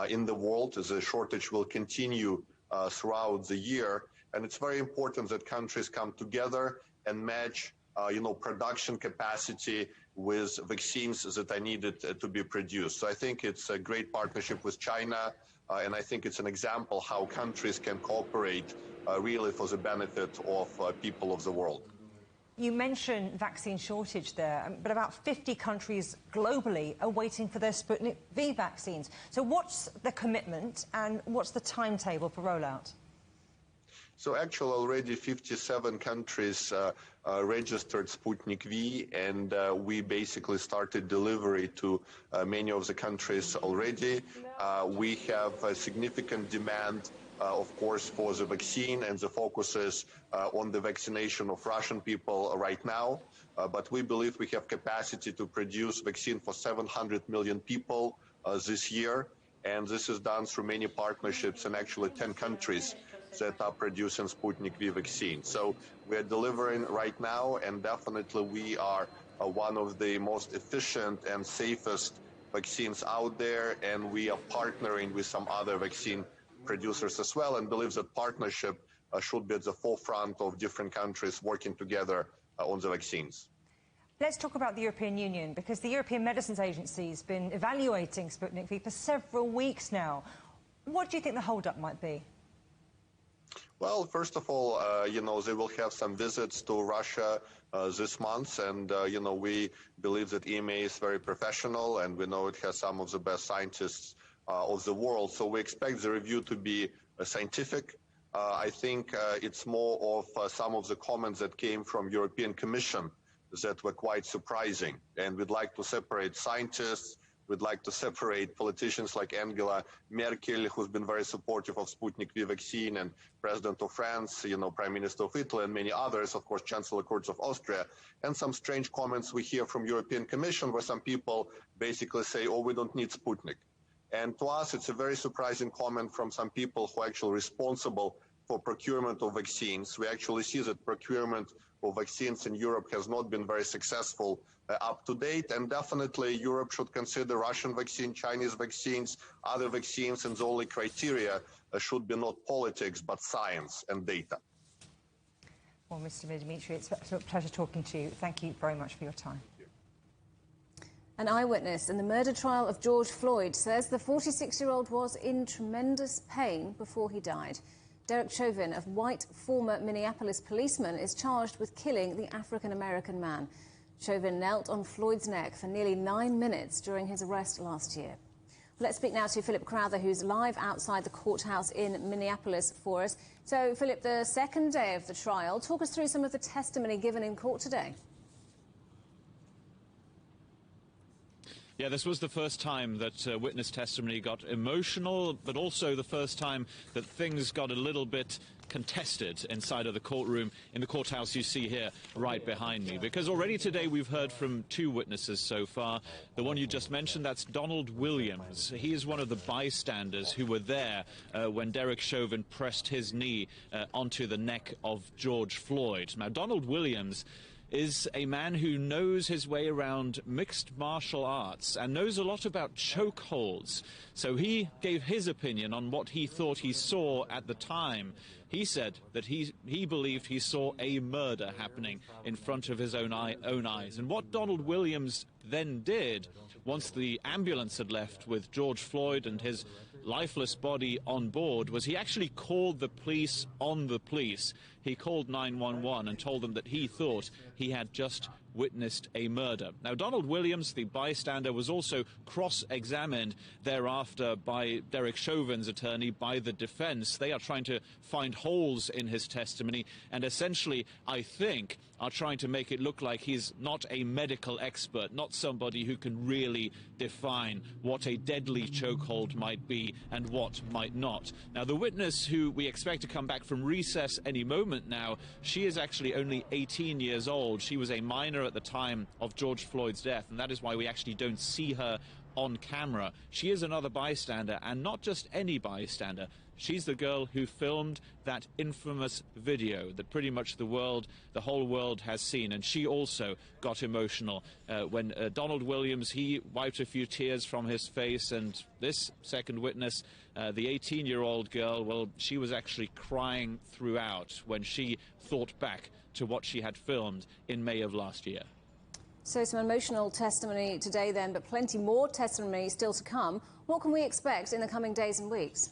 in the world. The shortage will continue throughout the year. And it's very important that countries come together and match production capacity with vaccines that are needed to be produced. So I think it's a great partnership with China, and I think it's an example how countries can cooperate really for the benefit of people of the world.
You mentioned vaccine shortage there, but about 50 countries globally are waiting for their Sputnik V vaccines. So what's the commitment and what's the timetable for rollout?
So actually already 57 countries registered Sputnik V, and we basically started delivery to many of the countries already. We have a significant demand, of course, for the vaccine, and the focus is on the vaccination of Russian people right now. But we believe we have capacity to produce vaccine for 700 million people this year, and this is done through many partnerships in actually 10 countries that are producing Sputnik V vaccine. So we are delivering right now, and definitely we are one of the most efficient and safest vaccines out there, and we are partnering with some other vaccine producers as well, and believe that partnership should be at the forefront of different countries working together on the vaccines.
Let's talk about the European Union, because the European Medicines Agency has been evaluating Sputnik V for several weeks now. What do you think the hold-up might be?
Well, first of all, they will have some visits to Russia this month, and, we believe that EMA is very professional, and we know it has some of the best scientists of the world. So we expect the review to be scientific. I think it's more of some of the comments that came from European Commission that were quite surprising. And we'd like to separate scientists. We'd like to separate politicians like Angela Merkel, who's been very supportive of Sputnik V vaccine, and President of France, Prime Minister of Italy, and many others, of course, Chancellor Kurz of Austria, and some strange comments we hear from European Commission where some people basically say, oh, we don't need Sputnik. And to us, it's a very surprising comment from some people who are actually responsible for procurement of vaccines. We actually see that procurement of vaccines in Europe has not been very successful up to date, and definitely Europe should consider Russian vaccine, Chinese vaccines, other vaccines, and the only criteria should be not politics but science and data.
Well, Mr. Dimitri, it's a pleasure talking to you. Thank you very much for your time.
An eyewitness in the murder trial of George Floyd says the 46-year-old was in tremendous pain before he died. Derek Chauvin, a white former Minneapolis policeman, is charged with killing the African-American man. Chauvin knelt on Floyd's neck for nearly 9 minutes during his arrest last year. Let's speak now to Philip Crowther, who's live outside the courthouse in Minneapolis for us. So, Philip, the second day of the trial, talk us through some of the testimony given in court today.
Yeah, this was the first time that witness testimony got emotional, but also the first time that things got a little bit contested inside of the courtroom, in the courthouse you see here right behind me. Because already today we've heard from two witnesses so far. The one you just mentioned, that's Donald Williams. He is one of the bystanders who were there when Derek Chauvin pressed his knee onto the neck of George Floyd. Now, Donald Williams is a man who knows his way around mixed martial arts and knows a lot about chokeholds. So he gave his opinion on what he thought he saw at the time. He said that he believed he saw a murder happening in front of his own eyes. And what Donald Williams then did, once the ambulance had left with George Floyd and his lifeless body on board, was he actually called the police on the police. He called 911 and told them that he thought he had just witnessed a murder. Now, Donald Williams, the bystander, was also cross-examined thereafter by Derek Chauvin's attorney, by the defense. They are trying to find holes in his testimony and essentially, I think, are trying to make it look like he's not a medical expert, not somebody who can really define what a deadly chokehold might be and what might not. Now, the witness who we expect to come back from recess any moment now, she is actually only 18 years old. She was a minor at the time of George Floyd's death, and that is why we actually don't see her on camera. She is another bystander, and not just any bystander. She's the girl who filmed that infamous video that pretty much the whole world has seen, and she also got emotional when Donald Williams, he wiped a few tears from his face, and this second witness, the 18-year-old girl, well, she was actually crying throughout when she thought back to what she had filmed in May of last year.
So some emotional testimony today then, but plenty more testimony still to come. What can we expect in the coming days and weeks?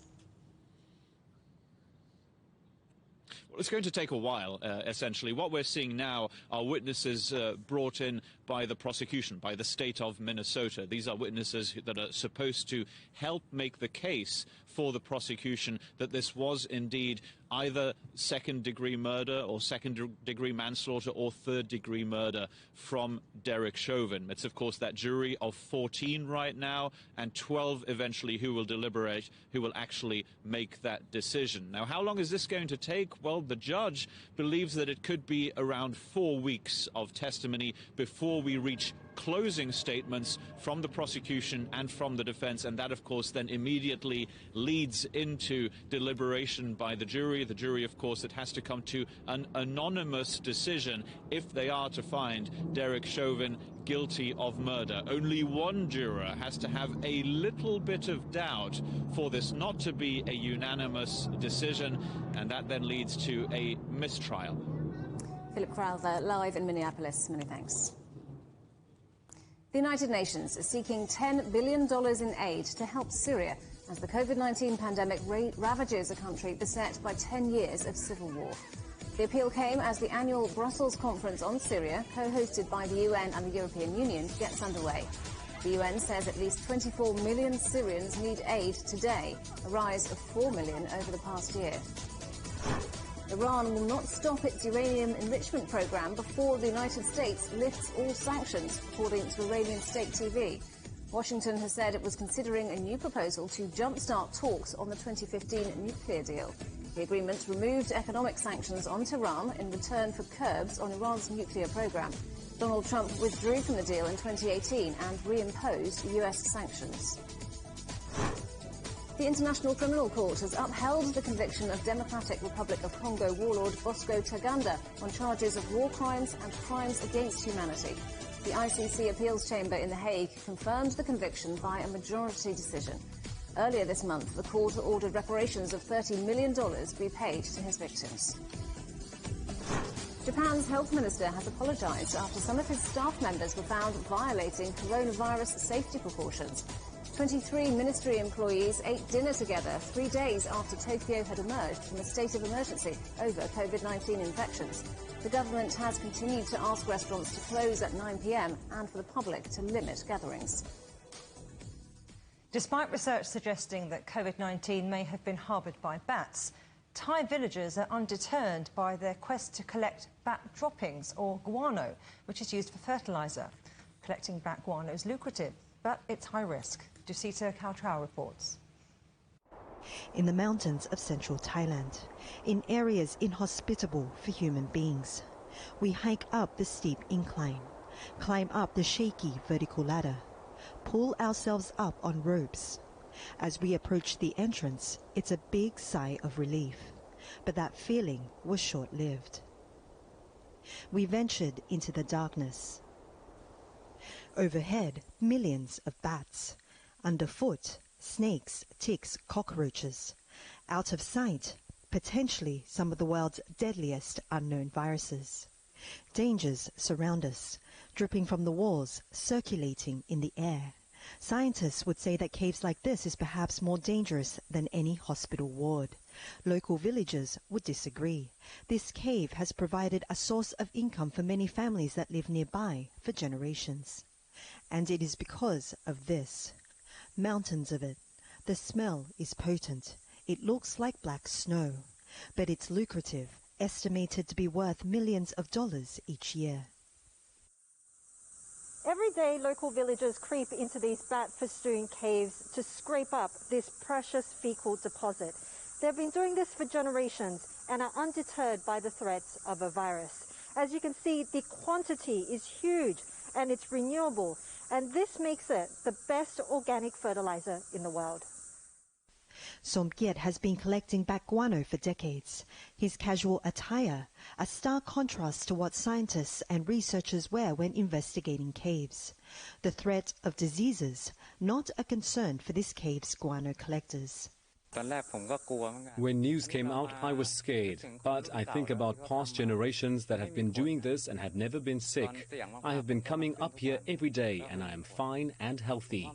It's going to take a while, essentially. What we're seeing now are witnesses brought in by the prosecution, by the state of Minnesota. These are witnesses that are supposed to help make the case for the prosecution that this was indeed either second-degree murder or second-degree manslaughter or third-degree murder from Derek Chauvin. It's, of course, that jury of 14 right now and 12 eventually who will deliberate, who will actually make that decision. Now, how long is this going to take? Well, the judge believes that it could be around 4 weeks of testimony before we reach closing statements from the prosecution and from the defense, and that, of course, then immediately leads into deliberation by the jury. The jury, of course, that has to come to an anonymous decision if they are to find Derek Chauvin guilty of murder. Only one juror has to have a little bit of doubt for this not to be a unanimous decision, and that then leads to a mistrial.
Philip Crowther, live in Minneapolis. Many thanks. The United Nations is seeking $10 billion in aid to help Syria as the COVID-19 pandemic ravages a country beset by 10 years of civil war. The appeal came as the annual Brussels conference on Syria, co-hosted by the UN and the European Union, gets underway. The UN says at least 24 million Syrians need aid today, a rise of 4 million over the past year. Iran will not stop its uranium enrichment program before the United States lifts all sanctions, according to Iranian state TV. Washington has said it was considering a new proposal to jumpstart talks on the 2015 nuclear deal. The agreement removed economic sanctions on Tehran in return for curbs on Iran's nuclear program. Donald Trump withdrew from the deal in 2018 and reimposed US sanctions. The International Criminal Court has upheld the conviction of Democratic Republic of Congo warlord Bosco Ntaganda on charges of war crimes and crimes against humanity. The ICC Appeals Chamber in The Hague confirmed the conviction by a majority decision. Earlier this month, the court ordered reparations of $30 million be paid to his victims. Japan's health minister has apologized after some of his staff members were found violating coronavirus safety precautions. 23 ministry employees ate dinner together 3 days after Tokyo had emerged from a state of emergency over COVID-19 infections. The government has continued to ask restaurants to close at 9 p.m. and for the public to limit gatherings.
Despite research suggesting that COVID-19 may have been harboured by bats, Thai villagers are undeterred by their quest to collect bat droppings, or guano, which is used for fertiliser. Collecting bat guano is lucrative, but it's high risk. Dusita Kautrao reports.
In the mountains of central Thailand, in areas inhospitable for human beings, we hike up the steep incline, climb up the shaky vertical ladder, pull ourselves up on ropes. As we approach the entrance, it's a big sigh of relief, but that feeling was short-lived. We ventured into the darkness. Overhead, millions of bats. Underfoot, snakes, ticks, cockroaches. Out of sight, potentially some of the world's deadliest unknown viruses. Dangers surround us, dripping from the walls, circulating in the air. Scientists would say that caves like this is perhaps more dangerous than any hospital ward. Local villagers would disagree. This cave has provided a source of income for many families that live nearby for generations. And it is because of this. Mountains of it. The smell is potent. It looks like black snow. But it's lucrative, estimated to be worth millions of dollars each year.
Every day, local villagers creep into these bat-festooned caves to scrape up this precious fecal deposit. They've been doing this for generations and are undeterred by the threats of a virus. As you can see, the quantity is huge and it's renewable, and this makes it the best organic fertilizer in the world.
Somkiat has been collecting bat guano for decades. His casual attire, a stark contrast to what scientists and researchers wear when investigating caves. The threat of diseases, not a concern for this cave's guano collectors.
When news came out, I was scared, but I think about past generations that have been doing this and had never been sick. I have been coming up here every day and I am fine and healthy.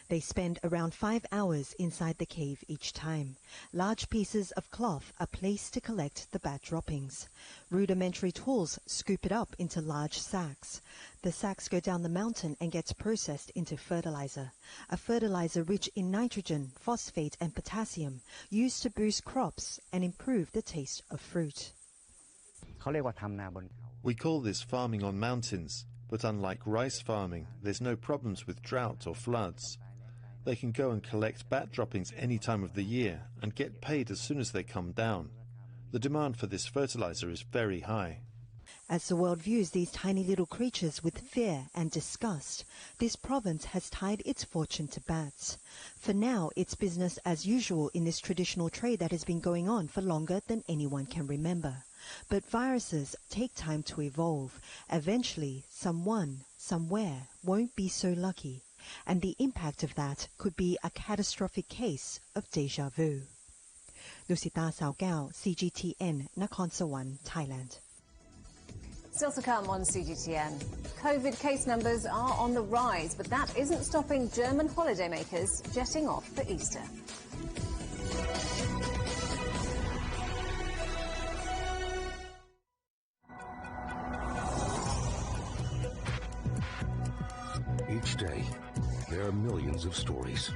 They spend around 5 hours inside the cave each time. Large pieces of cloth are placed to collect the bat droppings. Rudimentary tools scoop it up into large sacks. The sacks go down the mountain and gets processed into fertilizer, a fertilizer rich in nitrogen, phosphate and potassium, used to boost crops and improve the taste of fruit.
We call this farming on mountains, but unlike rice farming, there's no problems with drought or floods. They can go and collect bat droppings any time of the year and get paid as soon as they come down. The demand for this fertilizer is very high.
As the world views these tiny little creatures with fear and disgust, this province has tied its fortune to bats. For now, it's business as usual in this traditional trade that has been going on for longer than anyone can remember. But viruses take time to evolve. Eventually, someone, somewhere, won't be so lucky. And the impact of that could be a catastrophic case of déjà vu. Lucita Saogao, CGTN, Nakhon Sawan, Thailand.
Still to come on CGTN. COVID case numbers are on the rise, but that isn't stopping German holidaymakers jetting off for Easter.
Each day, there are millions of stories.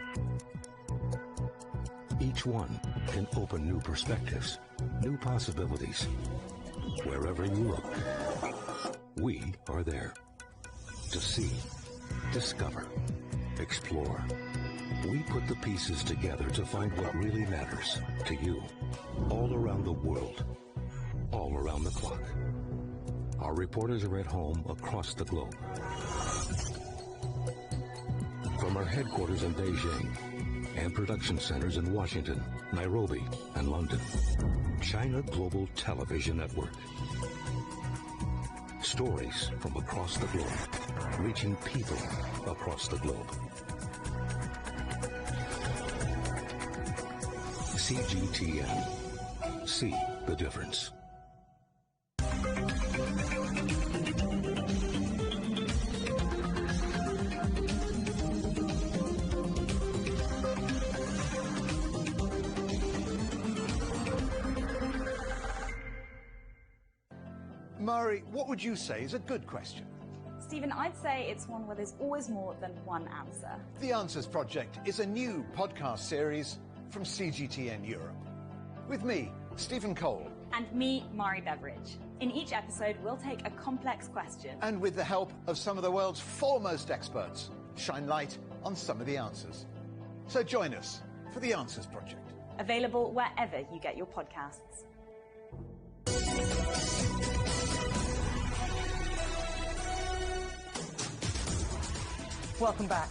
Each one can open new perspectives, new possibilities. Wherever you look, we are there to see, discover, explore. We put the pieces together to find what really matters to you, all around the world, all around the clock. Our reporters are at home across the globe. From our headquarters in Beijing and production centers in Washington, Nairobi, and London, China Global Television Network. Stories from across the globe, reaching people across the globe. CGTN. See the difference.
Mari, what would you say is a good question?
Stephen, I'd say it's one where there's always more than one answer.
The Answers Project is a new podcast series from CGTN Europe. With me, Stephen Cole.
And me, Mari Beveridge. In each episode, we'll take a complex question.
And with the help of some of the world's foremost experts, shine light on some of the answers. So join us for The Answers Project.
Available wherever you get your podcasts.
Welcome back.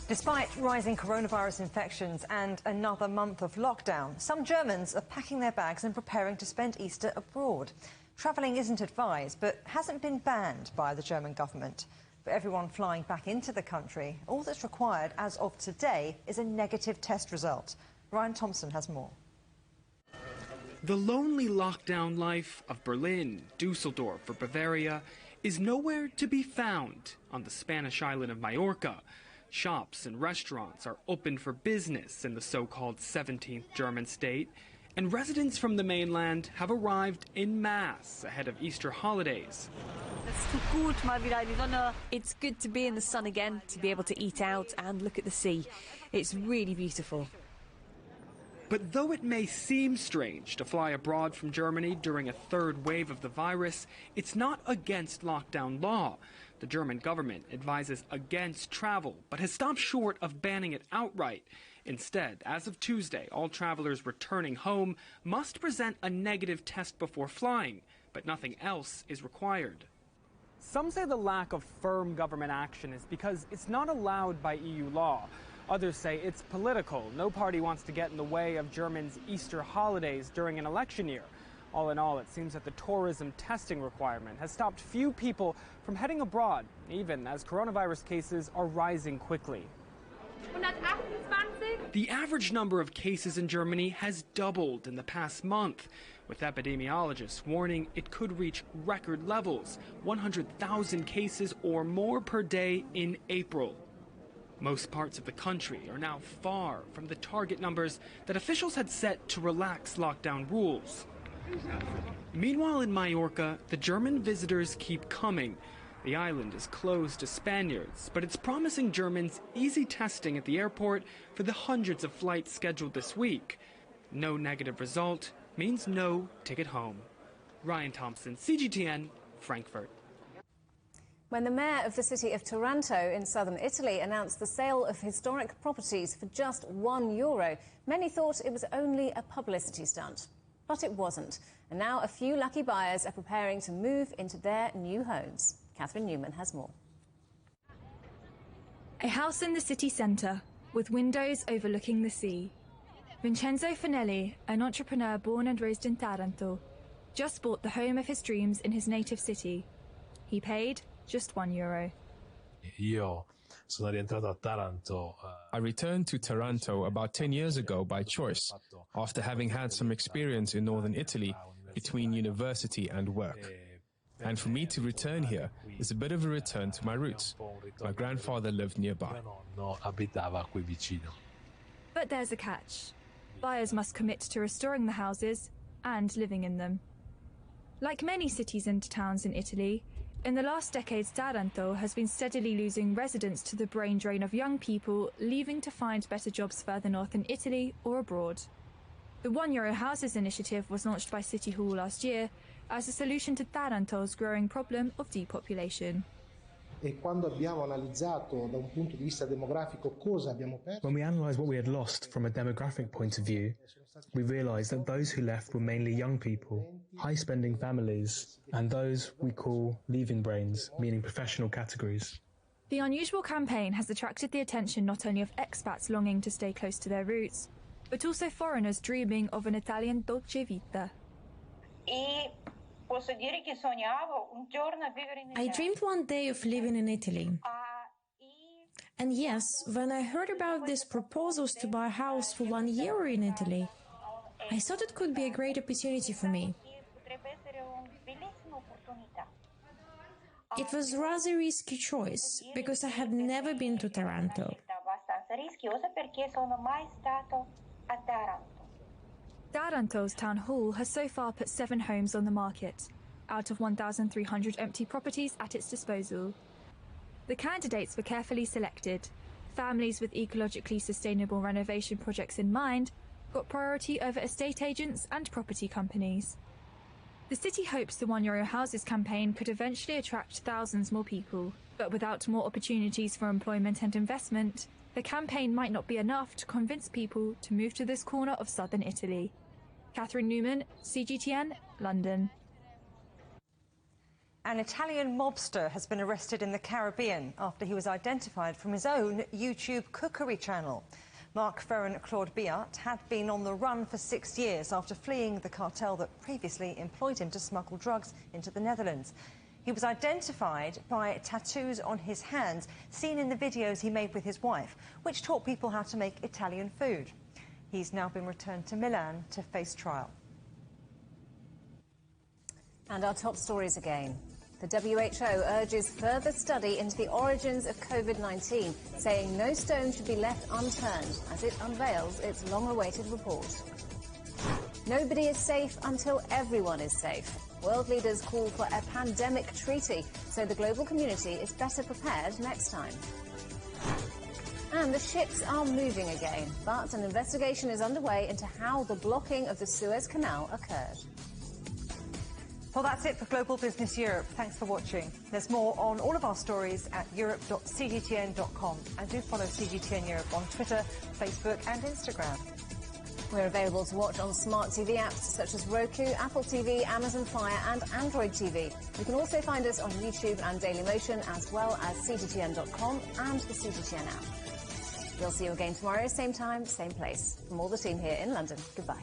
Despite rising coronavirus infections and another month of lockdown, some Germans are packing their bags and preparing to spend Easter abroad. Travelling isn't advised, but hasn't been banned by the German government. For everyone flying back into the country, all that's required as of today is a negative test result. Ryan Thompson has more.
The lonely lockdown life of Berlin, Dusseldorf, or Bavaria is nowhere to be found on the Spanish island of Majorca. Shops and restaurants are open for business in the so-called 17th German state, and residents from the mainland have arrived en masse ahead of Easter holidays.
It's good to be in the sun again, to be able to eat out and look at the sea. It's really beautiful.
But though it may seem strange to fly abroad from Germany during a third wave of the virus, it's not against lockdown law. The German government advises against travel, but has stopped short of banning it outright. Instead, as of Tuesday, all travelers returning home must present a negative test before flying, but nothing else is required. Some say the lack of firm government action is because it's not allowed by EU law. Others say it's political. No party wants to get in the way of Germans' Easter holidays during an election year. All in all, it seems that the tourism testing requirement has stopped few people from heading abroad, even as coronavirus cases are rising quickly. The average number of cases in Germany has doubled in the past month, with epidemiologists warning it could reach record levels, 100,000 cases or more per day in April. Most parts of the country are now far from the target numbers that officials had set to relax lockdown rules. Meanwhile, in Mallorca, the German visitors keep coming. The island is closed to Spaniards, but it's promising Germans easy testing at the airport for the hundreds of flights scheduled this week. No negative result means no ticket home. Ryan Thompson, CGTN, Frankfurt.
When the mayor of the city of Taranto in southern Italy announced the sale of historic properties for just €1, many thought it was only a publicity stunt. But it wasn't. And now a few lucky buyers are preparing to move into their new homes. Catherine Newman has more.
A house in the city centre, with windows overlooking the sea. Vincenzo Finelli, an entrepreneur born and raised in Taranto, just bought the home of his dreams in his native city. He paid just €1.
I returned to Taranto about 10 years ago by choice, after having had some experience in northern Italy between university and work. And for me to return here is a bit of a return to my roots. My grandfather lived nearby.
But there's a catch. Buyers must commit to restoring the houses and living in them. Like many cities and towns in Italy, in the last decades, Taranto has been steadily losing residents to the brain drain of young people leaving to find better jobs further north in Italy or abroad. The €1 Houses initiative was launched by City Hall last year as a solution to Taranto's growing problem of depopulation.
When we analysed what we had lost from a demographic point of view, we realised that those who left were mainly young people, high-spending families, and those we call leaving brains, meaning professional categories.
The unusual campaign has attracted the attention not only of expats longing to stay close to their roots, but also foreigners dreaming of an Italian dolce vita.
I dreamed one day of living in Italy. And yes, when I heard about these proposals to buy a house for €1 in Italy, I thought it could be a great opportunity for me. It was a rather risky choice because I had never been to Taranto.
Taranto's town hall has so far put 7 homes on the market, out of 1,300 empty properties at its disposal. The candidates were carefully selected. Families with ecologically sustainable renovation projects in mind got priority over estate agents and property companies. The city hopes the €1 Houses campaign could eventually attract thousands more people, but without more opportunities for employment and investment, the campaign might not be enough to convince people to move to this corner of southern Italy. Catherine Newman, CGTN, London.
An Italian mobster has been arrested in the Caribbean after he was identified from his own YouTube cookery channel. Mark Ferran Claude Biart had been on the run for 6 years after fleeing the cartel that previously employed him to smuggle drugs into the Netherlands. He was identified by tattoos on his hands, seen in the videos he made with his wife, which taught people how to make Italian food. He's now been returned to Milan to face trial.
And our top stories again. The WHO urges further study into the origins of COVID-19, saying no stone should be left unturned as it unveils its long-awaited report. Nobody is safe until everyone is safe. World leaders call for a pandemic treaty, so the global community is better prepared next time. And the ships are moving again, but an investigation is underway into how the blocking of the Suez Canal occurred.
Well, that's it for Global Business Europe. Thanks for watching. There's more on all of our stories at europe.cgtn.com. And do follow CGTN Europe on Twitter, Facebook and Instagram.
We're available to watch on smart TV apps such as Roku, Apple TV, Amazon Fire and Android TV. You can also find us on YouTube and Dailymotion, as well as CGTN.com and the CGTN app. We'll see you again tomorrow, same time, same place. From all the team here in London, goodbye.